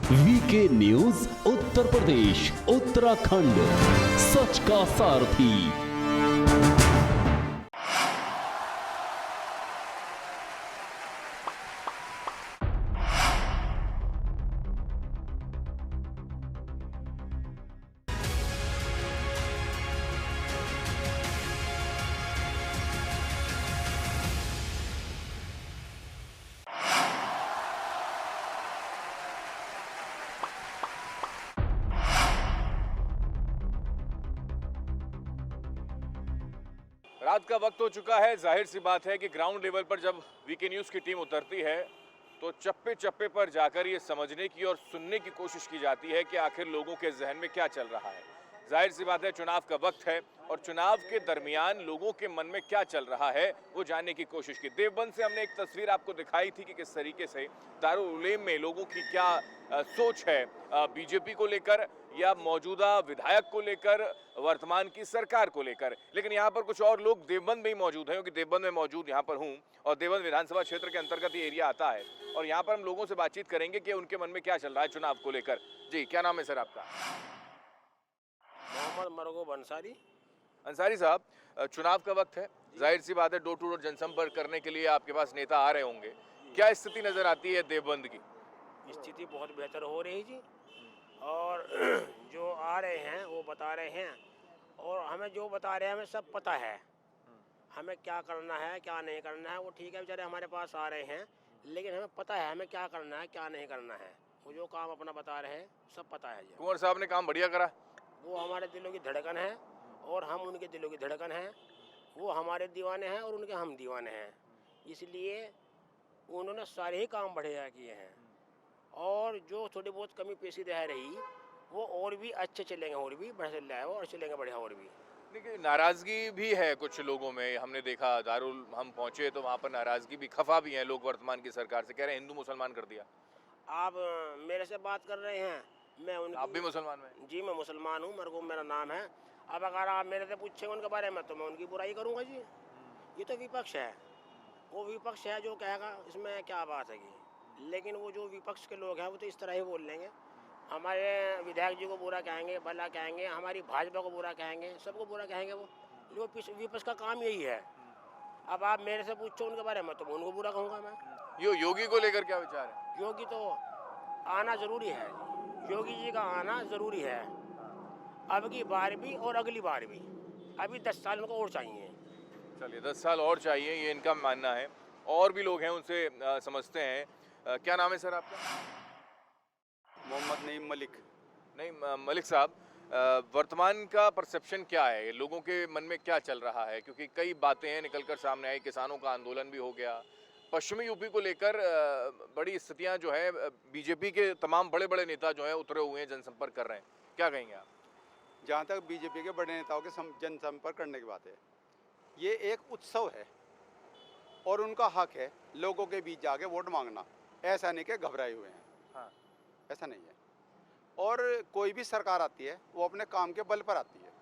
VK news Uttar Pradesh Uttarakhand, सच का सारथी। रात का वक्त हो चुका है। जाहिर सी बात है कि ग्राउंड लेवल पर जब वीके न्यूज़ की टीम उतरती है तो चप्पे चप्पे पर जाकर ये समझने की और सुनने की कोशिश की जाती है कि आखिर लोगों के जहन में क्या चल रहा है। जाहिर सी बात है चुनाव का वक्त है और चुनाव के दरमियान लोगों के मन में क्या चल रहा है वो जानने की कोशिश की। देवबंद से हमने एक तस्वीर आपको दिखाई थी कि किस तरीके से दारुल उलेम में लोगों की क्या सोच है बीजेपी को लेकर या मौजूदा विधायक को लेकर, वर्तमान की सरकार को लेकर। लेकिन यहाँ पर कुछ और लोग देवबंद में ही मौजूद हैं, क्योंकि देवबंद में मौजूद यहाँ पर हूँ और देवबंद विधानसभा क्षेत्र के अंतर्गत ये एरिया आता है और यहाँ पर हम लोगों से बातचीत करेंगे कि उनके मन में क्या चल रहा है चुनाव को लेकर। जी, क्या नाम है सर आपका? मोहम्मद मरगूब अंसारी। अंसारी साहब, चुनाव का वक्त है, जाहिर सी बात है डोर टू डोर जनसंपर्क करने के लिए आपके पास नेता आ रहे होंगे। क्या स्थिति नजर आती है देवबंद की? स्थिति बहुत बेहतर हो रही जी, और जो आ रहे हैं वो बता रहे हैं, और हमें जो बता रहे हैं हमें सब पता है हमें क्या करना है क्या नहीं करना है। वो ठीक है, बेचारे हमारे पास आ रहे हैं, लेकिन हमें पता है हमें क्या करना है क्या नहीं करना है। वो जो काम अपना बता रहे हैं सब पता है जी। कुंवर साहब ने काम बढ़िया करा। वो हमारे दिलों की धड़कन है और हम उनके दिलों की धड़कन हैं। वो हमारे दीवाने हैं और उनके हम दीवाने हैं, इसलिए उन्होंने सारे ही काम बढ़िया किए हैं। और जो थोड़ी बहुत कमी पेशी रह रही वो और भी अच्छे चलेंगे, और भी बढ़िया चल रहा है वो, और चलेंगे बढ़िया और भी। देखिए, नाराजगी भी है कुछ लोगों में। हमने देखा दारुल हम पहुंचे तो वहाँ पर नाराजगी भी, खफा भी है लोग वर्तमान की सरकार से, कह रहे हैं हिंदू मुसलमान कर दिया। आप मेरे से बात कर रहे हैं, मैं उनकी। आप भी मुसलमान में? जी, मैं मुसलमान हूँ, मरगूब मेरा नाम है। अब अगर आप मेरे से पूछेंगे उनके बारे में तो मैं उनकी बुराई करूँगा जी। ये तो विपक्ष है, वो विपक्ष है जो कहेगा, इसमें क्या बात है कि। लेकिन वो जो विपक्ष के लोग हैं वो तो इस तरह ही बोल लेंगे। हमारे विधायक जी को बुरा कहेंगे, भला कहेंगे, हमारी भाजपा को बुरा कहेंगे, सबको बुरा कहेंगे। वो विपक्ष का काम यही है। अब आप मेरे से पूछो उनके बारे में तो मैं उनको बुरा कहूँगा मैं। योगी को लेकर क्या विचार है? योगी तो आना ज़रूरी है, योगी जी का आना ज़रूरी है, अब की बार भी और अगली बार भी। अभी 10 साल उनको और चाहिए। चलिए, 10 साल और चाहिए, ये इनका मानना है। और भी लोग हैं, उनसे समझते हैं। क्या नाम है सर आपका? मोहम्मद नईम मलिक। नहीं, मलिक साहब, वर्तमान का परसेप्शन क्या है, लोगों के मन में क्या चल रहा है? क्योंकि कई बातें हैं निकलकर सामने आई, किसानों का आंदोलन भी हो गया, पश्चिमी यूपी को लेकर बड़ी स्थितियां जो है, बीजेपी के तमाम बड़े बड़े नेता जो हैं उतरे हुए हैं, जनसंपर्क कर रहे हैं। क्या कहेंगे आप? जहाँ तक बीजेपी के बड़े नेताओं के जनसंपर्क करने की बात है, ये एक उत्सव है और उनका हक है लोगों के बीच जाके वोट मांगना। ऐसा नहीं कि घबराए हुए हैं, हाँ, ऐसा नहीं है। और कोई भी सरकार आती है वो अपने काम के बल पर आती है।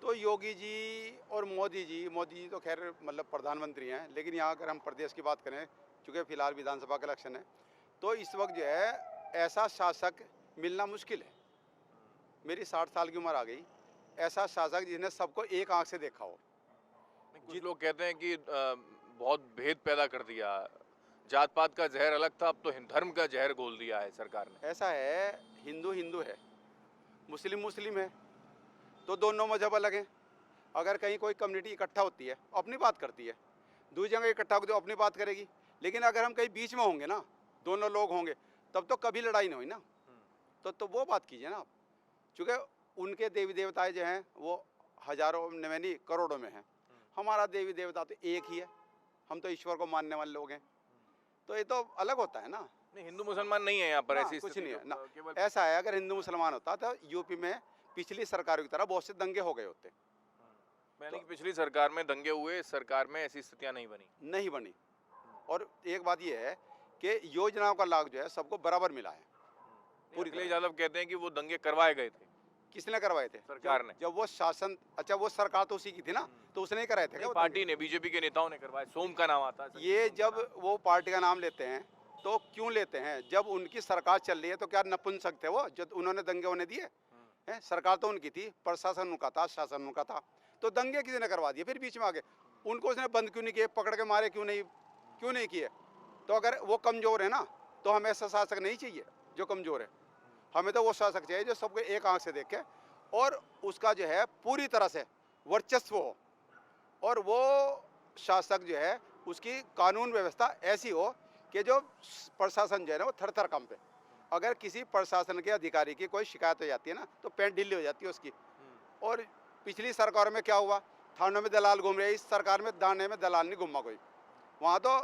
तो योगी जी और मोदी जी तो खैर मतलब प्रधानमंत्री हैं, लेकिन यहाँ अगर हम प्रदेश की बात करें, चूँकि फिलहाल विधानसभा का इलेक्शन है, तो इस वक्त जो है ऐसा शासक मिलना मुश्किल है। मेरी 60 साल की उम्र आ गई, ऐसा शासक जिसने सबको एक आंख से देखा हो। कुछ लोग कहते हैं कि बहुत भेद पैदा कर दिया, जात पात का जहर अलग था, अब तो धर्म का जहर घोल दिया है सरकार ने। ऐसा है, हिंदू हिंदू है, मुस्लिम मुस्लिम है, तो दोनों मजहब अलग हैं। अगर कहीं कोई कम्युनिटी इकट्ठा होती है अपनी बात करती है, दूसरी जगह इकट्ठा होकर तो अपनी बात करेगी। लेकिन अगर हम कहीं बीच में होंगे ना, दोनों लोग होंगे, तब तो कभी लड़ाई नहीं हुई ना। तो वो बात कीजिए ना आप। चूँकि उनके देवी देवताएं जो हैं वो हजारों में नहीं करोड़ों में हैं, हमारा देवी देवता तो एक ही है, हम तो ईश्वर को मानने वाले लोग हैं, तो ये तो अलग होता है ना। नहीं, हिंदू मुसलमान नहीं है यहाँ पर, ऐसी कुछ स्थिति नहीं है ना। केवल ऐसा है, अगर हिंदू मुसलमान होता तो यूपी में पिछली सरकारों की तरह बहुत से दंगे हो गए होते। मैंने कि पिछली सरकार में दंगे हुए, इस सरकार में ऐसी स्थितियां नहीं बनी। और एक बात यह है कि योजनाओं का लाभ जो है सबको बराबर मिला है। पूरी अखिलेश यादव कहते हैं कि वो दंगे करवाए गए थे। किसने करवाए थे? सरकार ने। जब वो शासन, अच्छा वो सरकार तो उसी की थी ना, तो उसने ही कराए थे क्या वो पार्टी ने, बीजेपी के नेताओं ने करवाए, सोम का नाम आता है। ये जब वो पार्टी का नाम लेते हैं तो क्यों लेते हैं? जब उनकी सरकार चल रही है तो क्या नपुंसक थे वो जो उन्होंने दंगे होने दिए हैं? सरकार तो उनकी थी, प्रशासन उनका था, शासन उनका था, तो दंगे किसी ने करवा दिए? फिर बीच में आगे उनको उसने बंद क्यों नहीं किए? पकड़ के मारे क्यों नहीं किए? तो अगर वो कमज़ोर है ना, तो हमें ऐसा शासक नहीं चाहिए जो कमज़ोर है। हमें तो वो शासक चाहिए जो सबको एक आंख से देखे और उसका जो है पूरी तरह से वर्चस्व हो, और वो शासक जो है उसकी कानून व्यवस्था ऐसी हो कि जो प्रशासन जो है ना वो थर थर कांपे। अगर किसी प्रशासन के अधिकारी की कोई शिकायत हो जाती है ना, तो पैंट ढीली हो जाती है उसकी। और पिछली सरकार में क्या हुआ? थानों में दलाल घूम रहे, इस सरकार में दाने में दलाल नहीं घूमा कोई। वहाँ तो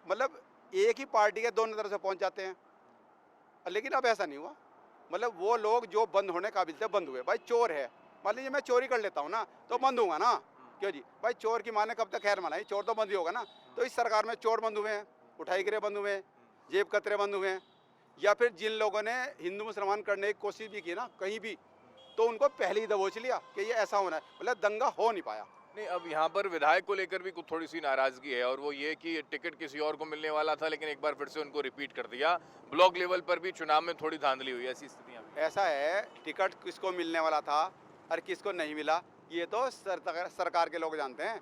मतलब एक ही पार्टी के दोनों तरफ से पहुँच जाते हैं, लेकिन अब ऐसा नहीं हुआ। मतलब वो लोग जो बंद होने काबिल थे बंद हुए। भाई चोर है, मान लीजिए मैं चोरी कर लेता हूँ ना, तो बंद होगा ना? क्यों जी? भाई चोर की माने कब तक खैर मनाई, चोर तो बंद ही होगा ना। तो इस सरकार में चोर बंद हुए हैं, उठाई गिरे बंद हुए हैं, जेब कतरे बंद हुए हैं, या फिर जिन लोगों ने हिंदू मुसलमान करने की कोशिश भी की ना कहीं भी, तो उनको पहले ही दबोच लिया कि ये ऐसा होना है। मतलब दंगा हो नहीं पाया। नहीं, अब यहाँ पर विधायक को लेकर भी कुछ थोड़ी सी नाराजगी है, और वो ये कि टिकट किसी और को मिलने वाला था, लेकिन एक बार फिर से उनको रिपीट कर दिया। ब्लॉक लेवल पर भी चुनाव में थोड़ी धांधली हुई, ऐसी स्थितियाँ भी। ऐसा है, टिकट किसको मिलने वाला था और किसको नहीं मिला, ये तो सरकार के लोग जानते हैं।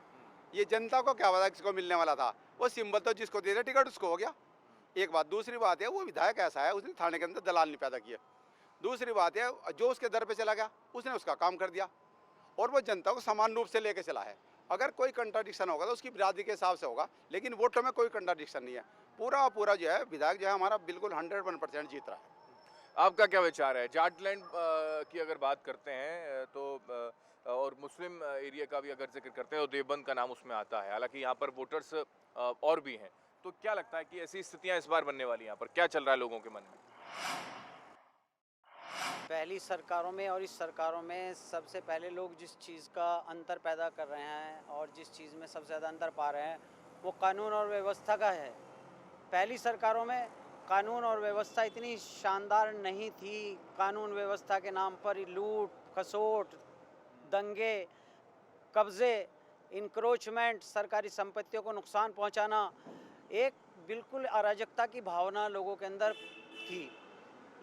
ये जनता को क्या पता किसको मिलने वाला था? वो सिंबल तो जिसको दे रहे टिकट उसको हो गया। एक बात। दूसरी बात है, वो विधायक ऐसा है, उसने थाने के अंदर दलाल नहीं पैदा किए। दूसरी बात है, जो उसके दर पे चला गया उसने उसका काम कर दिया, और वो जनता को समान रूप से लेके चला है। अगर कोई कंट्राडिक्शन होगा तो उसकी बिरादरी के हिसाब से होगा, लेकिन वोटों में कोई कंट्राडिक्शन नहीं है। पूरा जो है विधायक जो है हमारा बिल्कुल 101% जीत रहा है। आपका क्या विचार है? जाटलैंड की अगर बात करते हैं तो और मुस्लिम एरिया का भी अगर जिक्र करते हैं तो देवबंद का नाम उसमें आता है। हालांकि यहाँ पर वोटर्स और भी हैं, तो क्या लगता है कि ऐसी स्थितियाँ इस बार बनने वाली हैं? यहाँ पर क्या चल रहा है लोगों के मन में? पहली सरकारों में और इस सरकारों में सबसे पहले लोग जिस चीज़ का अंतर पैदा कर रहे हैं और जिस चीज़ में सबसे ज़्यादा अंतर पा रहे हैं वो कानून और व्यवस्था का है। पहली सरकारों में कानून और व्यवस्था इतनी शानदार नहीं थी। कानून व्यवस्था के नाम पर लूट, खसोट, दंगे, कब्ज़े, इंक्रोचमेंट, सरकारी संपत्तियों को नुकसान पहुंचाना, एक बिल्कुल अराजकता की भावना लोगों के अंदर थी।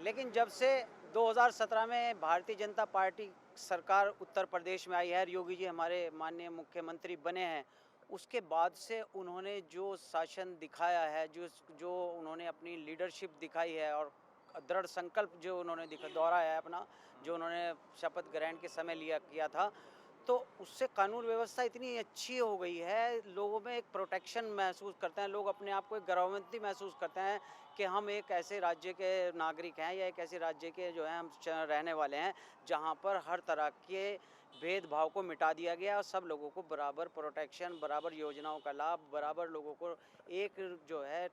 लेकिन जब से 2017 में भारतीय जनता पार्टी सरकार उत्तर प्रदेश में आई है, योगी जी हमारे माननीय मुख्यमंत्री बने हैं, उसके बाद से उन्होंने जो शासन दिखाया है, जो उन्होंने अपनी लीडरशिप दिखाई है और दृढ़ संकल्प जो उन्होंने दोहराया है अपना, जो उन्होंने शपथ ग्रहण के समय किया था, तो उससे कानून व्यवस्था इतनी अच्छी हो गई है, लोगों में एक प्रोटेक्शन महसूस करते हैं, लोग अपने आप को एक गौरवान्वित महसूस करते हैं कि हम एक ऐसे राज्य के नागरिक हैं या एक ऐसे राज्य के जो हैं हम रहने वाले हैं जहां पर हर तरह के भेदभाव को मिटा दिया गया और सब लोगों को बराबर प्रोटेक्शन, बराबर योजनाओं का लाभ, बराबर लोगों को एक जो है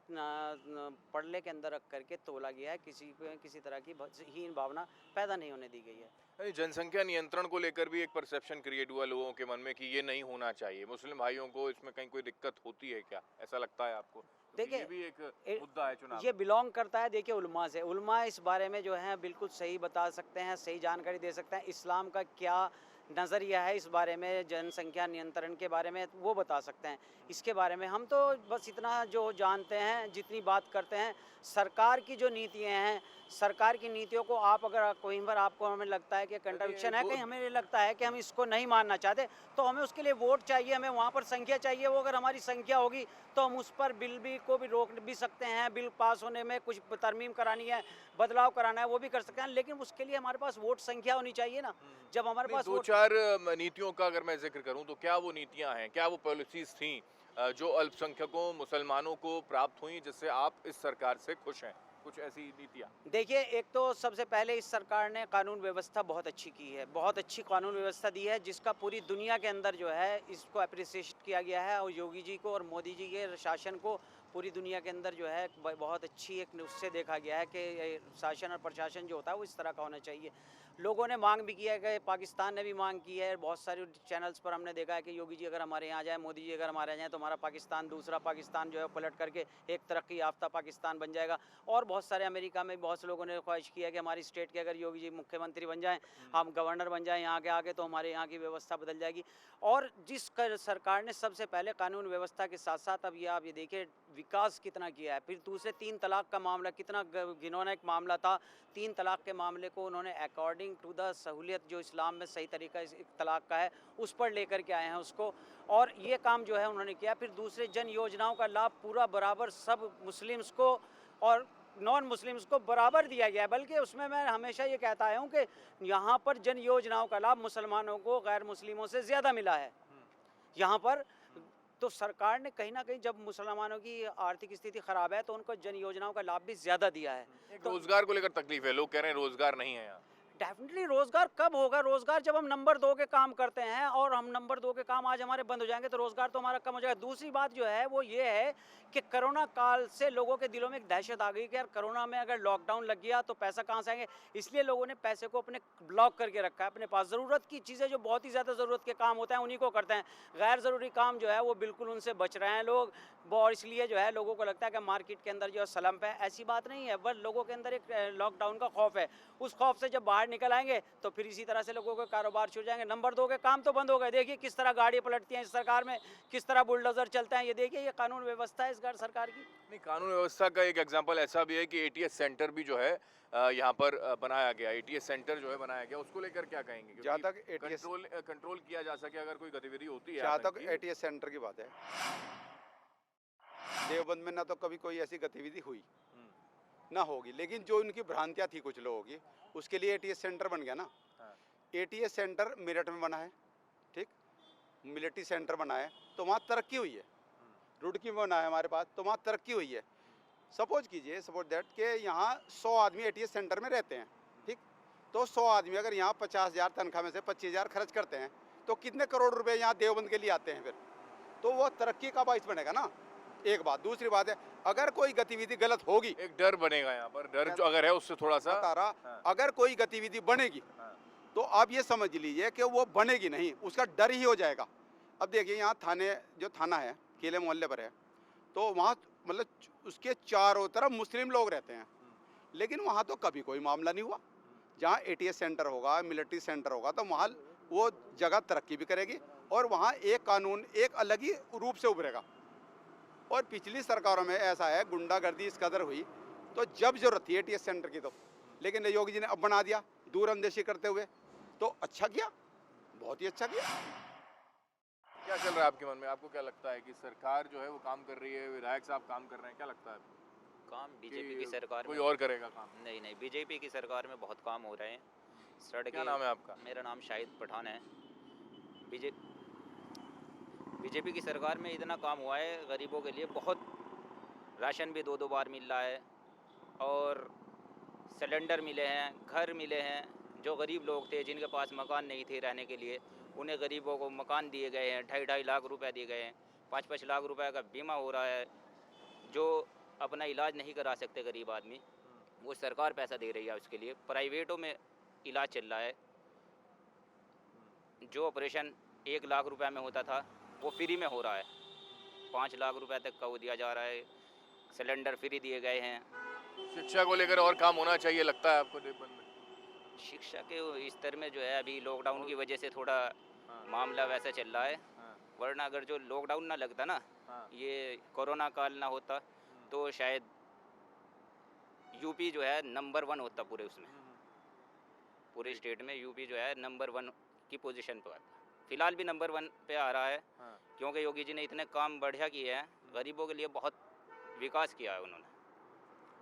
पड़ले के अंदर रख करके तोला गया है। किसी तरह की हीन भावना पैदा नहीं होने दी गई है। जनसंख्या नियंत्रण को लेकर भी एक परसेप्शन क्रिएट हुआ लोगों के मन में कि ये नहीं होना चाहिए। मुस्लिम भाइयों को इसमें कहीं कोई दिक्कत होती है क्या, ऐसा लगता है आपको? देखिए, ये भी एक मुद्दा है चुनाव। ये बिलोंग करता है देखिए उलमा से। उलमा इस बारे में जो है बिल्कुल सही बता सकते हैं, सही जानकारी दे सकते हैं। इस्लाम का क्या नज़रिया है इस बारे में, जनसंख्या नियंत्रण के बारे में, वो बता सकते हैं। इसके बारे में हम तो बस इतना जो जानते हैं, जितनी बात करते हैं, सरकार की जो नीतियाँ हैं, सरकार की नीतियों को आप अगर कोई बार आपको हमें लगता है कि कंट्रडिक्शन है, कहीं हमें लगता है कि हम इसको नहीं मानना चाहते, तो हमें उसके लिए वोट चाहिए, हमें वहाँ पर संख्या चाहिए। वो अगर हमारी संख्या होगी तो हम उस पर बिल भी को भी रोक भी सकते हैं। बिल पास होने में कुछ तरमीम करानी है, बदलाव कराना है, वो भी कर सकते हैं, लेकिन उसके लिए हमारे पास वोट संख्या होनी चाहिए ना। जब हमारे पास दो चार नीतियों का अगर मैं जिक्र करूं तो क्या वो नीतियां हैं, क्या वो पॉलिसीज थी जो अल्पसंख्यकों मुसलमानों को प्राप्त हुई, जिससे आप इस सरकार से खुश हैं? कुछ ऐसी नीतियाँ? देखिए, एक तो सबसे पहले इस सरकार ने कानून व्यवस्था बहुत अच्छी की है, बहुत अच्छी कानून व्यवस्था दी है, जिसका पूरी दुनिया के अंदर जो है इसको अप्रिसिएट किया गया है। और योगी जी को और मोदी जी के शासन को पूरी दुनिया के अंदर जो है बहुत अच्छी एक उससे देखा गया है कि शासन और प्रशासन जो होता है वो इस तरह का होना चाहिए। लोगों ने मांग भी किया है कि पाकिस्तान ने भी मांग की है, बहुत सारे चैनल्स पर हमने देखा है कि योगी जी अगर हमारे यहाँ जाए, मोदी जी अगर हमारे यहाँ जाए तो हमारा पाकिस्तान, दूसरा पाकिस्तान जो है पलट करके एक तरक्की याफ्ता पाकिस्तान बन जाएगा। और बहुत सारे अमेरिका में बहुत से लोगों ने ख्वाहिश की है कि हमारी स्टेट के अगर योगी जी मुख्यमंत्री बन जाएँ, हम गवर्नर बन जाएँ यहाँ के आगे, तो हमारे यहाँ की व्यवस्था बदल जाएगी। और जिस सरकार ने सबसे पहले कानून व्यवस्था के साथ साथ, अब ये आप ये देखिए, विकास कितना किया है। फिर दूसरे 3 तलाक का मामला कितना घिनौना एक मामला था। 3 तलाक के मामले को उन्होंने अकॉर्डिंग टू द सहूलियत जो इस्लाम में सही तरीका इस तलाक का है उस पर लेकर के आए हैं उसको, और ये काम जो है उन्होंने किया। फिर दूसरे जन योजनाओं का लाभ पूरा बराबर सब मुस्लिम्स को और नॉन मुस्लिम्स को बराबर दिया गया है। बल्कि उसमें मैं हमेशा ये कहता आया हूँ कि यहाँ पर जन योजनाओं का लाभ मुसलमानों को गैर मुस्लिमों से ज़्यादा मिला है यहाँ पर। तो सरकार ने कहीं ना कहीं जब मुसलमानों की आर्थिक स्थिति खराब है तो उनको जन योजनाओं का लाभ भी ज़्यादा दिया है। एक रोजगार को लेकर तकलीफ है, लोग कह रहे हैं रोजगार नहीं है यहाँ। डेफिनेटली रोजगार कब होगा? रोजगार जब हम नंबर 2 के काम करते हैं और हम नंबर 2 के काम आज हमारे बंद हो जाएंगे तो रोजगार तो हमारा कम हो जाएगा। दूसरी बात जो है वो ये है कि कोरोना काल से लोगों के दिलों में एक दहशत आ गई कि यार कोरोना में अगर लॉकडाउन लग गया तो पैसा कहाँ से आएंगे, इसलिए लोगों ने पैसे को अपने ब्लॉक करके रखा है अपने पास। ज़रूरत की चीज़ें जो बहुत ही ज़्यादा ज़रूरत के काम होते हैं उन्हीं को करते हैं, गैर ज़रूरी काम जो है वो बिल्कुल उनसे बच रहे हैं लोग। और इसलिए जो है लोगों को लगता है कि मार्केट के अंदर जो है स्लम्प है, ऐसी बात नहीं है, बस लोगों के अंदर एक लॉकडाउन का खौफ है। उस खौफ से जब बाहर निकल आएंगे तो फिर इसी तरह से लोगों के कारोबार छूट जाएंगे। नंबर 2 के काम तो बंद हो गए। देखिए किस तरह गाड़ी पलटती हैं इस सरकार में, किस तरह बुलडोजर चलते हैं। ये देखिए ये कानून व्यवस्था है इस सरकार की। नहीं, कानून व्यवस्था का एक एग्जांपल ऐसा भी है कि एटीएस सेंटर भी जो है यहाँ पर बनाया गया, एटीएस सेंटर जो है बनाया गया, उसको लेकर क्या कहेंगे? क्योंकि जहाँ तक एटीएस कंट्रोल किया जा सके अगर कोई गतिविधि होती है। जहाँ तक आतंकी। एटीएस सेंटर की बात है, देवबंद में ना तो कभी कोई ऐसी गतिविधि हुई ना होगी, लेकिन जो इनकी भ्रांतियाँ थी कुछ लोगों की, उसके लिए एटीएस सेंटर बन गया ना। एटीएस सेंटर मेरठ में बना है, ठीक, मिलिट्री सेंटर बना है तो वहाँ तरक्की हुई है। रुड़की में बना है हमारे पास तो वहाँ तरक्की हुई है। सपोज दैट कि यहाँ 100 आदमी एटीएस सेंटर में रहते हैं, ठीक, तो 100 आदमी अगर यहाँ 50,000 तनख्वाह में से 25,000 खर्च करते हैं तो कितने करोड़ रुपए यहाँ देवबंद के लिए आते हैं? फिर तो वो तरक्की का बाइस बनेगा ना, एक बात। दूसरी बात है अगर कोई गतिविधि गलत होगी, एक डर बनेगा यहाँ पर, डर जो अगर है उससे थोड़ा सा बता रहा, अगर कोई गतिविधि बनेगी तो आप ये समझ लीजिए कि वो बनेगी नहीं, उसका डर ही हो जाएगा। अब देखिए यहाँ जो थाना है किले मोहल्ले पर है, तो वहाँ मतलब उसके चारों तरफ मुस्लिम लोग रहते हैं, लेकिन वहाँ तो कभी कोई मामला नहीं हुआ। जहाँ एटीएस सेंटर होगा, मिलिट्री सेंटर होगा, तो वहाँ वो जगह तरक्की भी करेगी और वहाँ एक कानून एक अलग ही रूप से उभरेगा। और पिछली सरकारों में ऐसा है, गुंडागर्दी इस कदर हुई तो जब जरूरत थी एटीएस सेंटर की तो, लेकिन योगी जी ने अब बना दिया दूर अंदेशी करते हुए, तो अच्छा किया, बहुत ही अच्छा किया। क्या चल रहा है आपके मन में? आपको क्या लगता है कि सरकार जो है वो काम कर रही है, विधायक साहब काम कर रहे हैं, क्या लगता है आपको? काम बीजेपी की सरकार कोई में और करेगा काम? नहीं, बीजेपी की सरकार में बहुत काम हो रहे हैं। सड़कें। क्या नाम है आपका? मेरा नाम शाहिद पठान है। बीजेपी की सरकार में इतना काम हुआ है गरीबों के लिए, बहुत राशन भी 2-2 बार मिल रहा है और सिलेंडर मिले हैं, घर मिले हैं। जो गरीब लोग थे जिनके पास मकान नहीं थे रहने के लिए, उन्हें गरीबों को मकान दिए गए हैं। 2.5 लाख रुपए दिए गए हैं। 5-5 लाख रुपए का बीमा हो रहा है। जो अपना इलाज नहीं करा सकते गरीब आदमी, वो सरकार पैसा दे रही है उसके लिए। प्राइवेटों में इलाज चल रहा है। जो ऑपरेशन 1 लाख रुपए में होता था वो फ्री में हो रहा है। 5 लाख रुपए तक का वो दिया जा रहा है। सिलेंडर फ्री दिए गए हैं। शिक्षा को लेकर और काम होना चाहिए लगता है आपको देवबंद में? शिक्षा के स्तर में जो है अभी लॉकडाउन की वजह से थोड़ा मामला वैसा चल रहा है, वरना अगर जो लॉकडाउन ना लगता ना, ये कोरोना काल ना होता तो शायद यूपी जो है नंबर 1 होता पूरे उसमें, पूरे स्टेट में यूपी जो है नंबर 1 की पोजीशन पर आता। फिलहाल भी नंबर 1 पे आ रहा है, क्योंकि योगी जी ने इतने काम बढ़िया किए हैं, गरीबों के लिए बहुत विकास किया है उन्होंने।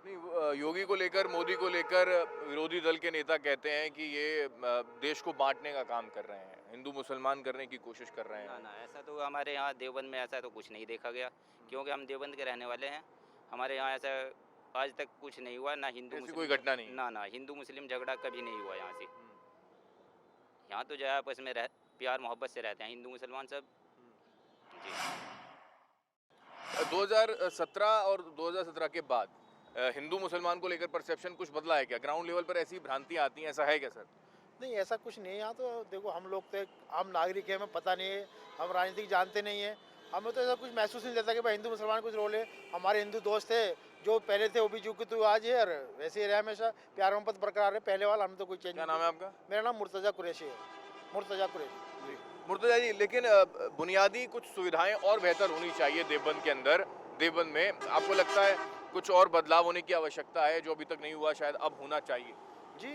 नहीं, योगी को लेकर, मोदी को लेकर विरोधी दल के नेता कहते हैं कि ये देश को बांटने का काम कर रहे हैं, हिंदू मुसलमान करने की कोशिश कर रहे हैं। ना, ऐसा तो हमारे यहाँ देवबंद में ऐसा तो कुछ नहीं देखा गया, क्योंकि हम देवबंद के रहने वाले हैं। हमारे यहाँ ऐसा आज तक कुछ नहीं हुआ, ना हिंदू मुस्लिम कोई घटना नहीं। ना हिंदू मुस्लिम झगड़ा कभी नहीं हुआ यहाँ से। यहाँ तो जो है आपस में प्यार मोहब्बत से रहते हैं हिंदू मुसलमान सब। जी। 2017 और 2017 के बाद हिंदू मुसलमान को लेकर परसेप्शन कुछ बदला है क्या? ग्राउंड लेवल पर ऐसी भ्रांतियां आती हैं, ऐसा है क्या सर? नहीं, ऐसा कुछ नहीं है। यहाँ तो देखो हम लोग तो एक आम नागरिक है, हमें पता नहीं है, हम राजनीतिक जानते नहीं है, हमें तो ऐसा कुछ महसूस नहीं देता कि भाई हिंदू मुसलमान कुछ रोल है। हमारे हिंदू दोस्त थे जो पहले थे वो भी चूँकि तो आज है और वैसे ही रहे, हमेशा प्यार मोहब्बत बरकरार है पहले वाला, हम तो कोई चेंज। क्या नाम है आपका? मेरा नाम मुर्तज़ा कुरैशी है। मुर्तज़ा कुरैशी। मुर्तजा जी, लेकिन बुनियादी कुछ सुविधाएं और बेहतर होनी चाहिए देवबंद के अंदर। देवबंद में, आपको लगता है कुछ और बदलाव होने की आवश्यकता है जो अभी तक नहीं हुआ, शायद अब होना चाहिए? जी,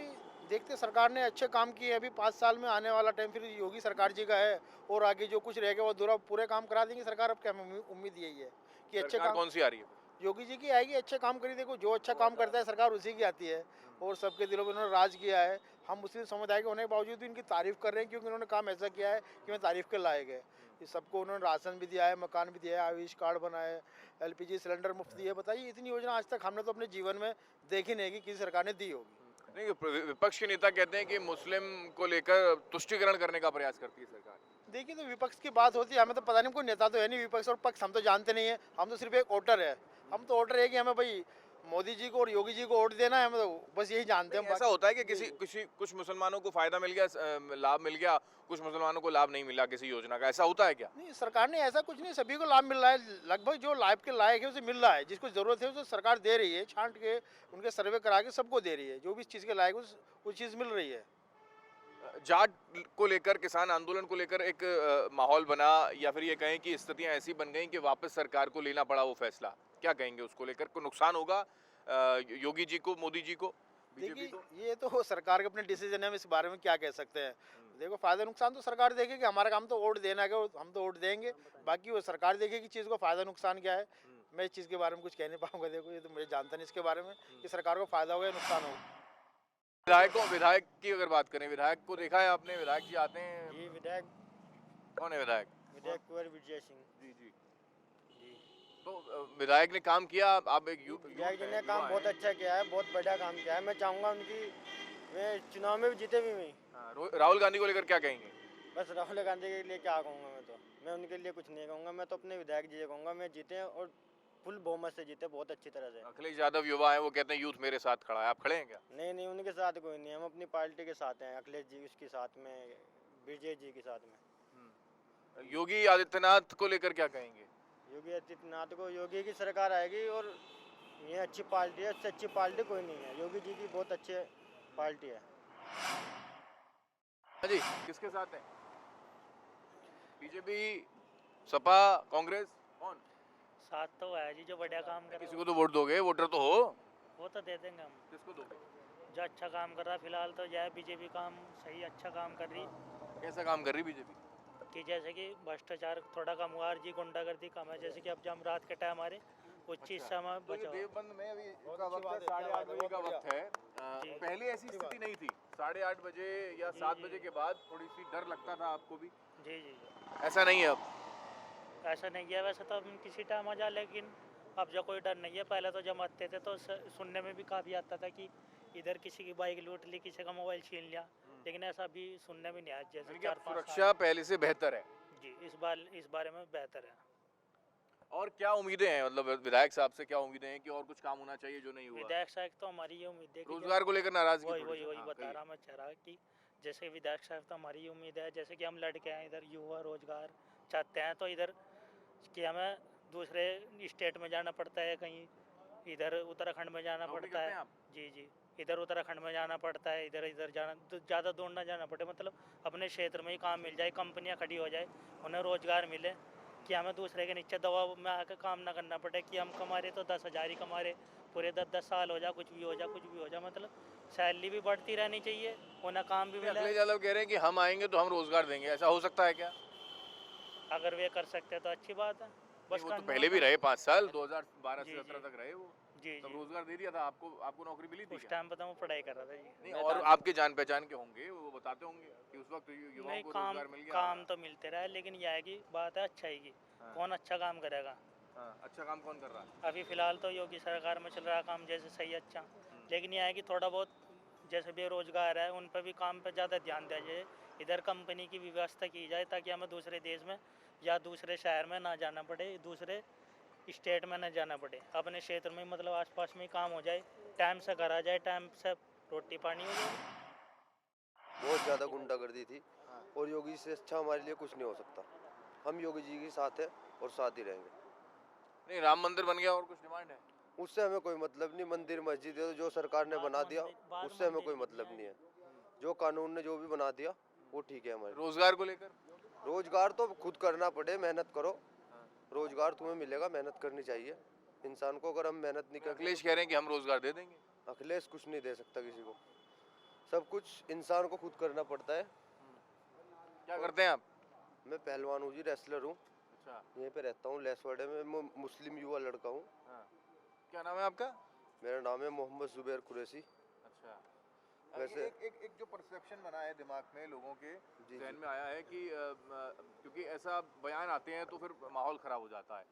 देखते सरकार ने अच्छे काम किए, अभी 5 साल में आने वाला टाइम फिर योगी सरकार जी का है, और आगे जो कुछ रह गया वो दूरा पूरे काम करा देंगे सरकार। अब क्या उम्मीद यही है कि अच्छे सरकार काम कौन सी आ रही है? योगी जी की आएगी, अच्छे काम करी। देखो जो अच्छा काम करता है सरकार उसी की आती है, और सबके दिलों में उन्होंने राज किया है। हम मुस्लिम समुदाय के होने के बावजूद भी इनकी तारीफ कर रहे हैं, क्योंकि उन्होंने काम ऐसा किया है कि मैं तारीफ के लायक है। ये सबको उन्होंने राशन भी दिया है, मकान भी दिया है, आयुष कार्ड बनाए, एलपीजी सिलेंडर मुफ्त दिए। बताइए, इतनी योजना आज तक हमने तो अपने जीवन में देखी नहीं कि किसी सरकार ने दी होगी। नहीं, विपक्ष के नेता कहते हैं कि मुस्लिम को लेकर तुष्टिकरण करने का प्रयास करती है सरकार। देखिए, तो विपक्ष की बात होती है, हमें तो पता नहीं, कोई नेता तो है नहीं विपक्ष और पक्ष, हम तो जानते नहीं है। हम तो सिर्फ एक वोटर है। हम तो वोटर है कि हमें भाई मोदी जी को और योगी जी को वोट देना है, हमें तो बस यही जानते हैं। ऐसा होता है कि कुछ मुसलमानों को फायदा मिल गया, लाभ मिल गया, कुछ मुसलमानों को लाभ नहीं मिला किसी योजना का, ऐसा होता है क्या? नहीं, सरकार ने ऐसा कुछ नहीं, सभी को लाभ मिल रहा है। लगभग जो लाभ के लायक है उसे मिल रहा है, जिसको जरूरत है उसे सरकार दे रही है, छांट के उनके सर्वे करा के सबको दे रही है। जो भी इस चीज़ के लायक उस चीज़ मिल रही है। जाट को लेकर, किसान आंदोलन को लेकर एक माहौल बना, या फिर ये कहें कि स्थितियां ऐसी बन गई कि वापस सरकार को लेना पड़ा वो फैसला, क्या कहेंगे उसको लेकर? कोई नुकसान होगा योगी जी को, मोदी जी को, बीजेपी देखिए, को? ये तो सरकार के अपने डिसीजन है, हम इस बारे में क्या कह सकते हैं। देखो, फायदा नुकसान तो सरकार देखेगी, हमारा काम तो वोट देना है, हम तो वोट देंगे। बाकी वो सरकार देखेगी चीज़ को फायदा नुकसान क्या है। मैं इस चीज़ के बारे में कुछ कह नहीं पाऊंगा। देखो, ये तो मुझे जानता नहीं इसके बारे में कि सरकार को फायदा होगा या नुकसान होगा। विधायक की अगर बात करें, विधायक को देखा है आपने? विधायक जी आते हैं। जी, विधायक कौन है विधायक? कुंवर विजय सिंह जी जी। तो विधायक ने काम किया, आप एक विधायक जी ने काम बहुत अच्छा किया है, बहुत बढ़िया काम किया है। मैं चाहूँगा उनकी वे चुनाव में भी जीते भी मैं। राहुल गांधी को लेकर क्या कहेंगे? बस राहुल गांधी के लिए क्या कहूँगा, मैं उनके लिए कुछ नहीं कहूँगा। मैं तो अपने विधायक जी से कहूँगा मैं जीते और फुल बहुमत से जीते, बहुत अच्छी तरह से। अखिलेश यादव युवा है, वो कहते हैं यूथ मेरे साथ खड़ा है, आप खड़े हैं क्या? नहीं, उनके साथ कोई नहीं, हम अपनी पार्टी के साथ हैं। अखिलेश जी उसके साथ में, विजय जी के साथ में। योगी आदित्यनाथ को लेकर क्या कहेंगे? योगी आदित्यनाथ को, योगी की सरकार आएगी और ये अच्छी पार्टी है, उससे अच्छी पार्टी कोई नहीं है। योगी जी की बहुत अच्छी पार्टी है। हाँ जी, किसके साथ हैं? बीजेपी, सपा, कांग्रेस, कौन साथ तो है जी, जो बढ़िया काम कर रहा किसी को तो वोट दोगे, वोटर तो हो। है वो तो दे देंगे हम। किसको दोगे? जो अच्छा काम कर रहा है फिलहाल तो यह बीजेपी काम सही अच्छा काम कर रही, कैसा काम कर रही बीजेपी? कि जैसे कि भ्रष्टाचार थोड़ा कम हुआ, जी गुंडागर्दी कम है। जैसे कि अब जब हम रात के टाइम आ रहे उस चीज़ से हमें तो ये बचाओ। देवबंद में अभी का वक्त है, 8:30 बजे का वक्त है। पहले ऐसी स्थिति नहीं थी, 8:30 बजे या 7 बजे के बाद थोड़ी सी डर लगता था आपको भी? जी जी, ऐसा नहीं है अब? ऐसा नहीं है। वैसे तो हम किसी टाइम आ जाए, लेकिन अब जो कोई डर नहीं है। पहले तो जब आते थे तो सुनने में भी काफ़ी आता था कि इधर किसी की बाइक लूट ली, किसी का मोबाइल छीन लिया, लेकिन ऐसा अभी सुनने में नहीं आया। जैसे यानी कि अब 4-5 सुरक्षा पहले से बेहतर है। जी, इस बारे में बेहतर है। और क्या उम्मीदें हैं, मतलब विधायक साहब से क्या उम्मीदें हैं कि और कुछ काम होना चाहिए जो नहीं हुआ? विधायक साहब तो हमारी ये उम्मीद है कि रोजगार को लेकर नाराजगी वही थोड़ी सी, वही हाँ, बता कहिए। रहा मैं चाह रहा कि जैसे विधायक साहब तो हमारी ये उम्मीद है, जैसे कि हम लड़के हैं इधर, युवा रोजगार चाहते हैं, तो इधर कि हमें दूसरे स्टेट में जाना पड़ता है, कहीं इधर उत्तराखंड में जाना नौकरी पड़ता करते है। हैं आप? जी जी, इधर उत्तराखंड में जाना पड़ता है, इधर इधर जाना, तो ज़्यादा दूर ना जाना पड़े, मतलब अपने क्षेत्र में ही काम मिल जाए, कंपनियां खड़ी हो जाए, उन्हें रोजगार मिले, कि हमें दूसरे के नीचे दबाव में आकर काम ना करना पड़े कि हम कमा रहे तो 10,000 ही कमा रहे, पूरे 10-10 साल हो जाए, कुछ भी हो जाए, कुछ भी हो जाए, मतलब सैलरी भी बढ़ती रहनी चाहिए, उन्हें काम भी मिले। अखिलेश यादव कह रहे हैं कि हम आएंगे तो हम रोजगार देंगे, ऐसा हो सकता है क्या? अगर वे कर सकते हैं तो अच्छी बात है। बस वो तो कानून पहले भी रहे 5 साल, 2012 से जी, 17 जी। तक रहे वो, जी तब जी, रोजगार दे दिया था आपको, आपको नौकरी मिली थी उस क्या? टाइम पर तो मैं पढ़ाई कर रहा था जी। नहीं, और आपके जान पहचान के होंगे, वो बताते होंगे कि उस वक्त युवाओं नहीं, को काम रोजगार मिल गया। काम तो मिलते रहे, लेकिन यह है कि बात है अच्छाई की, हाँ। कौन अच्छा काम करेगा। हाँ, अच्छा काम कौन कर रहा है? अभी फ़िलहाल तो योगी सरकार में चल रहा काम जैसे सही अच्छा, लेकिन यह है कि थोड़ा बहुत जैसे बेरोजगार है उन पर भी काम पर ज़्यादा ध्यान दिया जाए, इधर कंपनी की व्यवस्था की जाए, ताकि हमें दूसरे देश में या दूसरे शहर में ना जाना पड़े, दूसरे स्टेट में ना जाना पड़े, अपने क्षेत्र में मतलब आसपास में ही काम हो जाए, टाइम से घर आ जाए, टाइम से रोटी पानी हो जाए। बहुत ज़्यादा गुंडागर्दी थी और योगी से अच्छा हमारे लिए कुछ नहीं हो सकता। हम योगी जी के साथ हैं और साथ ही रहेंगे। नहीं, राम मंदिर बन गया और कुछ डिमांड है? उससे हमें कोई मतलब नहीं, मंदिर मस्जिद है तो जो सरकार ने बना दिया उससे हमें कोई मतलब नहीं है। जो कानून ने जो भी बना दिया वो ठीक है हमारे। रोजगार को लेकर? रोजगार तो खुद करना पड़े, मेहनत करो रोजगार तुम्हें मिलेगा, मेहनत करनी चाहिए इंसान को। अगर हम मेहनत नहीं करें, अखिलेश कह रहे हैं कि हम रोजगार दे देंगे। अखिलेश कुछ नहीं दे सकता किसी को, सब कुछ इंसान को खुद करना पड़ता है। क्या करते हैं आप? मैं पहलवान हूँ जी, रेसलर हूँ। अच्छा, यहीं पे रहता हूँ लेसवाड़े में। मैं मुस्लिम युवा लड़का हूँ। क्या नाम है आपका? मेरा नाम है मोहम्मद जुबैर कुरैशी। अच्छा, वैसे एक जो परसेप्शन बना है दिमाग में लोगों के जी जहन में आया है कि क्योंकि ऐसा बयान आते हैं तो फिर माहौल ख़राब हो जाता है।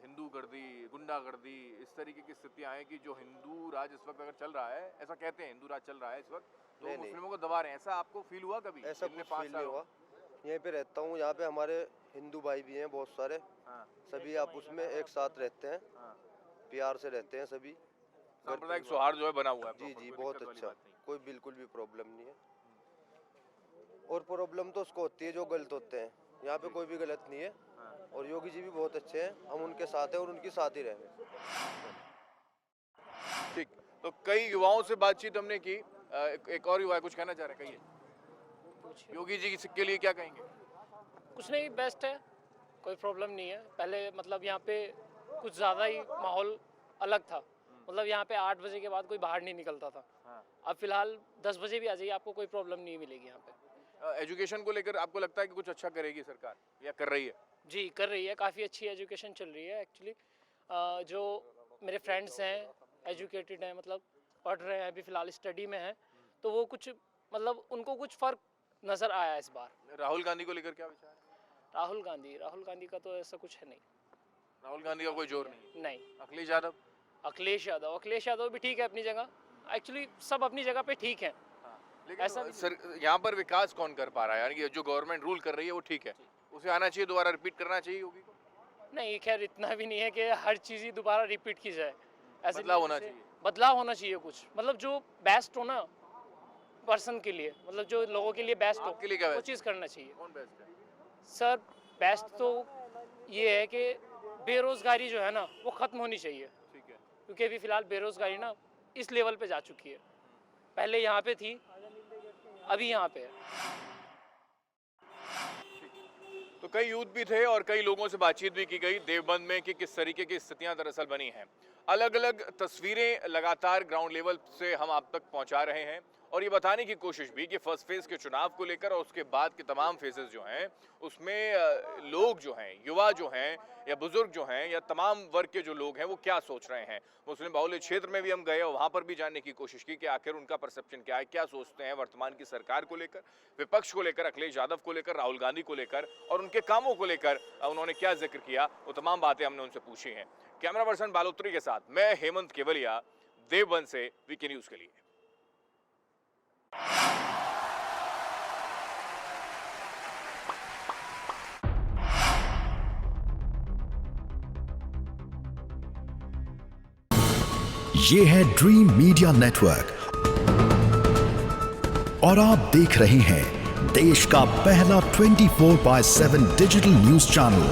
हिंदू गर्दी, गुंडागर्दी, इस तरीके की स्थितियाँ हैं कि जो हिंदू राज इस वक्त अगर चल रहा है, ऐसा कहते हैं हिंदू राज चल रहा है इस वक्त, तो नहीं, मुस्लिमों को दबा रहे हैं। ऐसा आपको फील हुआ कभी? ऐसा इतने कुछ 5 फील साल नहीं हो हुआ। यहीं पे रहता हूँ, यहाँ पे हमारे हिंदू भाई भी हैं बहुत सारे। हाँ, सभी आपस में एक साथ रहते हैं, हाँ। प्यार से रहते हैं सभी। सांप्रदायिक सौहार्द जो है बना हुआ है। जी proper, जी, कोई बहुत दिक्कत वाली अच्छा, बात नहीं। कोई बिल्कुल भी प्रॉब्लम नहीं है। और प्रॉब्लम तो उसको होती है जो गलत होते हैं, यहाँ पे कोई भी गलत नहीं है। और योगी जी भी बहुत अच्छे हैं, हम उनके साथ हैं और उनके साथ ही रहेंगे। ठीक, तो कई युवाओं से बातचीत हमने की। एक और युवा है, कुछ कहना चाह रहे हैं, कहिए। योगी जी के लिए क्या कहेंगे? कुछ नहीं, बेस्ट है, कोई प्रॉब्लम नहीं है। पहले मतलब यहाँ पे कुछ ज़्यादा ही माहौल अलग था। मतलब यहाँ पे 8 बजे के बाद कोई बाहर नहीं निकलता था। अब फिलहाल 10 बजे भी आ जाइए, आपको कोई प्रॉब्लम नहीं मिलेगी यहाँ पे। एजुकेशन को लेकर आपको लगता है कि कुछ अच्छा करेगी सरकार या कर रही है? जी कर रही है, काफ़ी अच्छी एजुकेशन चल रही है एक्चुअली। जो मेरे फ्रेंड्स हैं एजुकेटेड हैं, मतलब पढ़ रहे हैं, अभी फ़िलहाल स्टडी में हैं, तो वो कुछ मतलब उनको कुछ फ़र्क नज़र आया इस बार। राहुल गांधी को लेकर क्या विचार है? राहुल गांधी का तो ऐसा कुछ है नहीं। राहुल गांधी का कोई जोर नहीं? नहीं। अखिलेश यादव भी ठीक है अपनी जगह। एक्चुअली सब अपनी जगह पे ठीक है। लेकिन ऐसा सर यहाँ पर विकास कौन कर पा रहा है? यानी कि जो गवर्नमेंट रूल कर रही है वो ठीक है, उसे आना चाहिए, दोबारा रिपीट करना चाहिए योगी को? नहीं, खैर इतना भी नहीं है कि हर चीज़ ही दोबारा रिपीट की जाए। ऐसे बदलाव होना चाहिए। बदलाव होना चाहिए कुछ, मतलब जो बेस्ट हो ना पर्सन के लिए, मतलब जो लोगों के लिए बेस्ट हो, आपके लिए क्या वो बेस्ट? चीज़ करना चाहिए। कौन बेस्ट है? सर बेस्ट तो ये है कि बेरोज़गारी जो है ना वो ख़त्म होनी चाहिए। ठीक है। क्योंकि अभी फ़िलहाल बेरोज़गारी ना इस लेवल पे जा चुकी है। पहले यहाँ पे थी, अभी यहाँ पे है। तो कई यूथ भी थे और कई लोगों से बातचीत भी की गई देवबंद में कि किस तरीके की स्थितियां दरअसल बनी हैं। अलग अलग तस्वीरें लगातार ग्राउंड लेवल से हम आप तक पहुंचा रहे हैं और ये बताने की कोशिश भी कि फर्स्ट फेज के चुनाव को लेकर और उसके बाद के तमाम फेजेस जो हैं उसमें लोग जो हैं, युवा जो हैं या बुजुर्ग जो हैं या तमाम वर्ग के जो लोग हैं वो क्या सोच रहे हैं। मुस्लिम बाहुल्य क्षेत्र में भी हम गए और वहाँ पर भी जानने की कोशिश की कि आखिर उनका परसेप्शन क्या है, क्या सोचते हैं वर्तमान की सरकार को लेकर, विपक्ष को लेकर, अखिलेश यादव को लेकर, राहुल गांधी को लेकर और उनके कामों को लेकर उन्होंने क्या जिक्र किया, वो तमाम बातें हमने उनसे पूछी हैं। कैमरा पर्सन बालोत्री के साथ मैं हेमंत केवलिया, देवबंद से वीके न्यूज के लिए। ये है ड्रीम मीडिया नेटवर्क और आप देख रहे हैं देश का पहला 24/7 digital news channel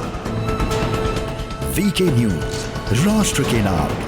VK news, राष्ट्र के नाम।